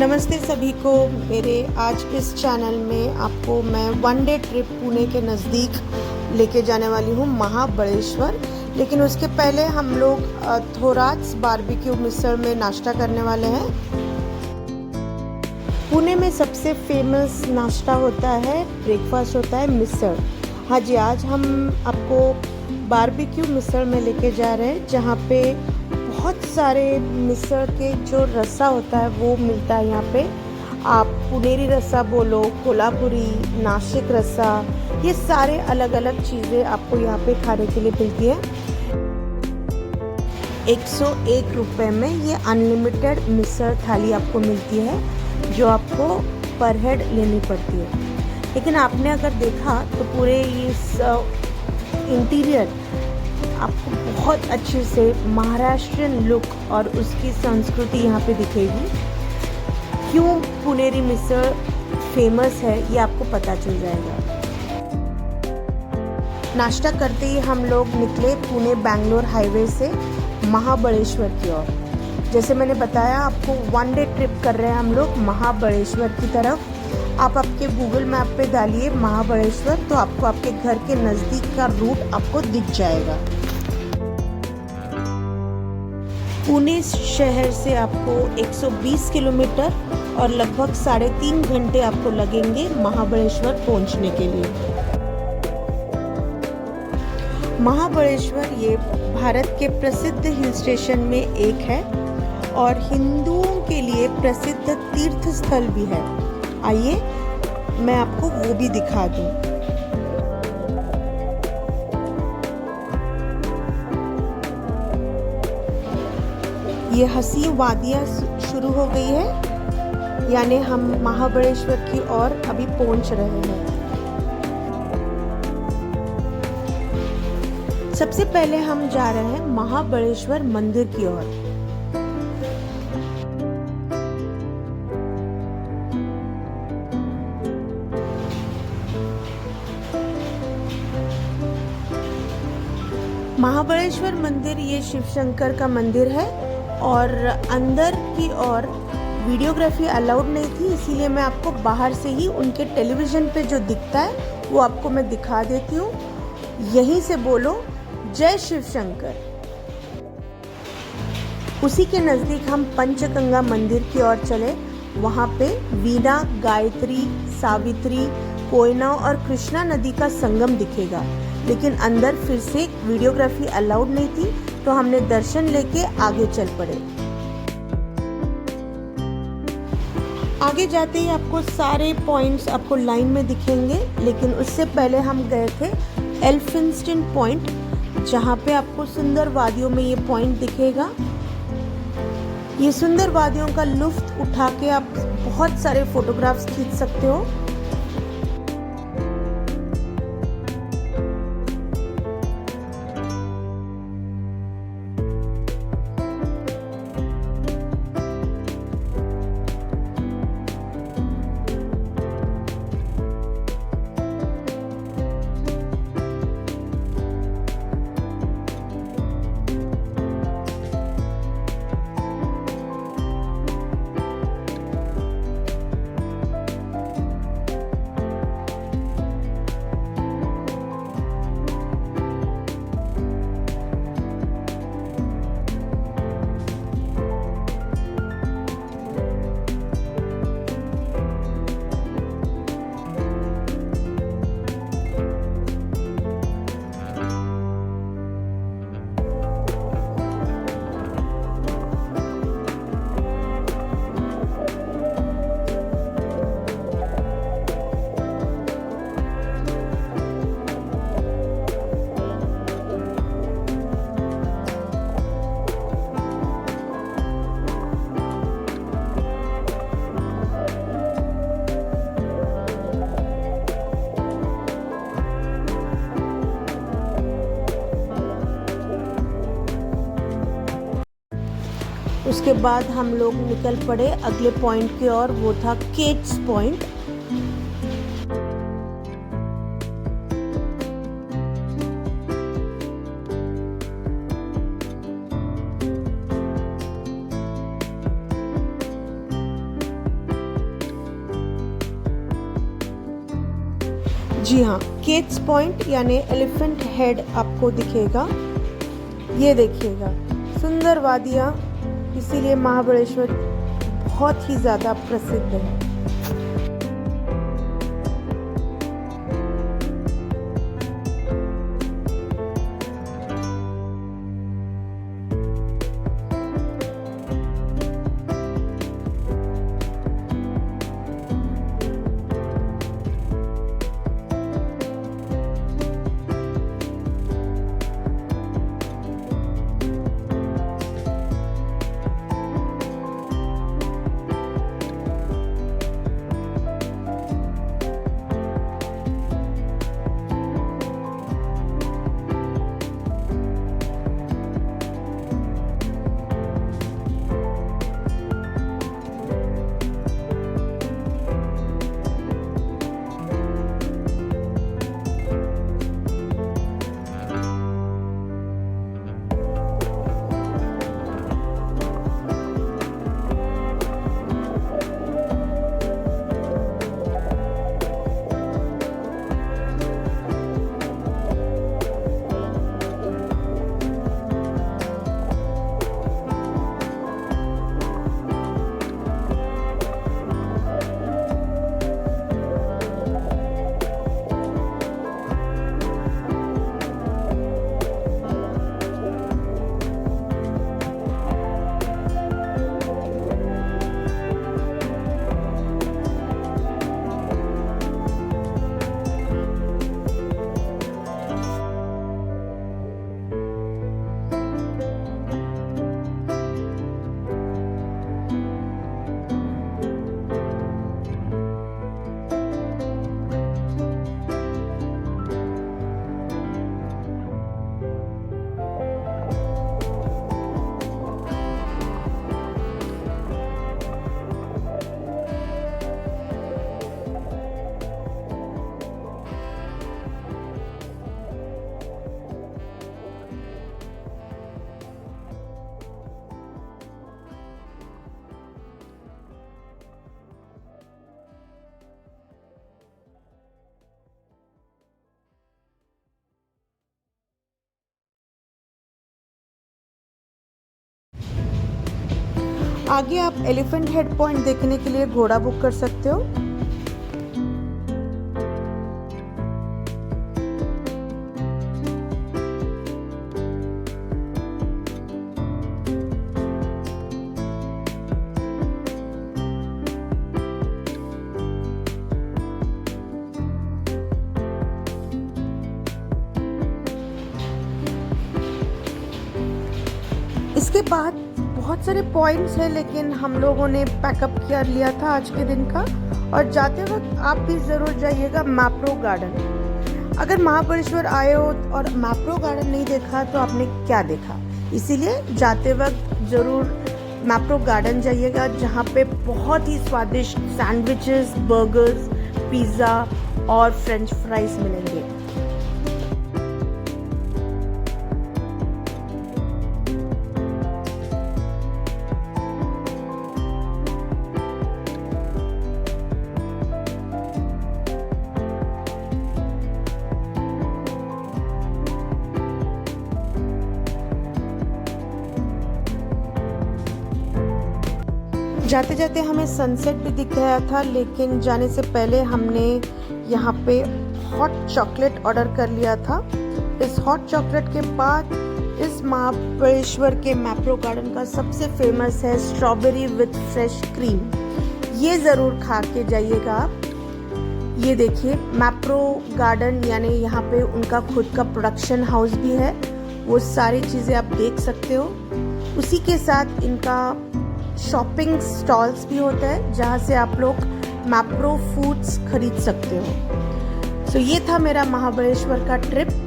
नमस्ते सभी को। मेरे आज इस चैनल में आपको मैं वन डे ट्रिप पुणे के नज़दीक लेके जाने वाली हूँ, महाबलेश्वर। लेकिन उसके पहले हम लोग थोराट्स बारबेक्यू मिसळ में नाश्ता करने वाले हैं। पुणे में सबसे फेमस नाश्ता होता है, ब्रेकफास्ट होता है मिसळ। हाँ जी, आज हम आपको बारबेक्यू मिसळ में लेके जा रहे हैं, जहाँ पे बहुत सारे मिसळ के जो रस्सा होता है वो मिलता है यहाँ पे। आप पुनेरी रस्सा बोलो, कोल्हापुरी, नासिक रस्सा, ये सारे अलग अलग चीज़ें आपको यहाँ पे खाने के लिए मिलती है। 101 रुपये में ये अनलिमिटेड मिसळ थाली आपको मिलती है, जो आपको पर हेड लेनी पड़ती है। लेकिन आपने अगर देखा तो पूरे इस इंटीरियर आपको बहुत अच्छे से महाराष्ट्रियन लुक और उसकी संस्कृति यहाँ पे दिखेगी। क्यों पुनेरी मिसळ फेमस है ये आपको पता चल जाएगा। नाश्ता करते ही हम लोग निकले पुणे बैंगलोर हाईवे से महाबलेश्वर की ओर। जैसे मैंने बताया, आपको वन डे ट्रिप कर रहे हैं हम लोग महाबलेश्वर की तरफ। आप आपके गूगल मैप पे डालिए महाबलेश्वर, तो आपको आपके घर के नज़दीक का रूट आपको दिख जाएगा। पुणे शहर से आपको 120 किलोमीटर और लगभग 3.5 घंटे आपको लगेंगे महाबलेश्वर पहुंचने के लिए। महाबलेश्वर ये भारत के प्रसिद्ध हिल स्टेशन में एक है और हिंदुओं के लिए प्रसिद्ध तीर्थ स्थल भी है। आइए मैं आपको वो भी दिखा दूं। ये हसीन वादियाँ शुरू हो गई है, यानी हम महाबलेश्वर की ओर अभी पहुंच रहे हैं। सबसे पहले हम जा रहे हैं महाबलेश्वर मंदिर की ओर। महाबलेश्वर मंदिर ये शिव शंकर का मंदिर है और अंदर की ओर वीडियोग्राफी अलाउड नहीं थी, इसीलिए मैं आपको बाहर से ही उनके टेलीविज़न पे जो दिखता है वो आपको मैं दिखा देती हूँ। यहीं से बोलो जय शिव शंकर। उसी के नज़दीक हम पंचगंगा मंदिर की ओर चले। वहाँ पे वीणा, गायत्री, सावित्री, कोयना और कृष्णा नदी का संगम दिखेगा। लेकिन अंदर फिर से वीडियोग्राफी अलाउड नहीं थी, तो हमने दर्शन लेके आगे चल पड़े। आगे जाते ही आपको सारे पॉइंट्स आपको लाइन में दिखेंगे, लेकिन उससे पहले हम गए थे एल्फिंस्टन पॉइंट, जहाँ पे आपको सुंदर वादियों में ये पॉइंट दिखेगा। ये सुंदर वादियों का लुत्फ उठा के आप बहुत सारे फोटोग्राफ्स खींच सकते हो। उसके बाद हम लोग निकल पड़े अगले पॉइंट की ओर, वो था केट्स पॉइंट। जी हाँ, केट्स पॉइंट यानी एलिफेंट हेड आपको दिखेगा। ये देखिएगा सुंदर वादियाँ, इसीलिए महाबलेश्वर बहुत ही ज़्यादा प्रसिद्ध है। आगे आप एलिफेंट हेड पॉइंट देखने के लिए घोड़ा बुक कर सकते हो। इसके बाद बहुत सारे पॉइंट्स हैं, लेकिन हम लोगों ने पैकअप कर लिया था आज के दिन का। और जाते वक्त आप भी ज़रूर जाइएगा मैप्रो गार्डन। अगर महाबलेश्वर आए हो और मैप्रो गार्डन नहीं देखा तो आपने क्या देखा, इसीलिए जाते वक्त ज़रूर मैप्रो गार्डन जाइएगा, जहाँ पे बहुत ही स्वादिष्ट सैंडविचेस, बर्गर्स, पिज़्ज़ा और फ्रेंच फ्राइज मिलेंगे। जाते जाते हमें सनसेट भी दिख गया था, लेकिन जाने से पहले हमने यहाँ पे हॉट चॉकलेट ऑर्डर कर लिया था। इस हॉट चॉकलेट के बाद इस महाबलेश्वर के मैप्रो गार्डन का सबसे फेमस है स्ट्रॉबेरी विथ फ्रेश क्रीम। ये ज़रूर खा के जाइएगा आप। ये देखिए मैप्रो गार्डन यानी यहाँ पे उनका खुद का प्रोडक्शन हाउस भी है, वो सारी चीज़ें आप देख सकते हो। उसी के साथ इनका शॉपिंग स्टॉल्स भी होता है, जहाँ से आप लोग मैप्रो फूड्स खरीद सकते हो। सो ये था मेरा महाबलेश्वर का ट्रिप।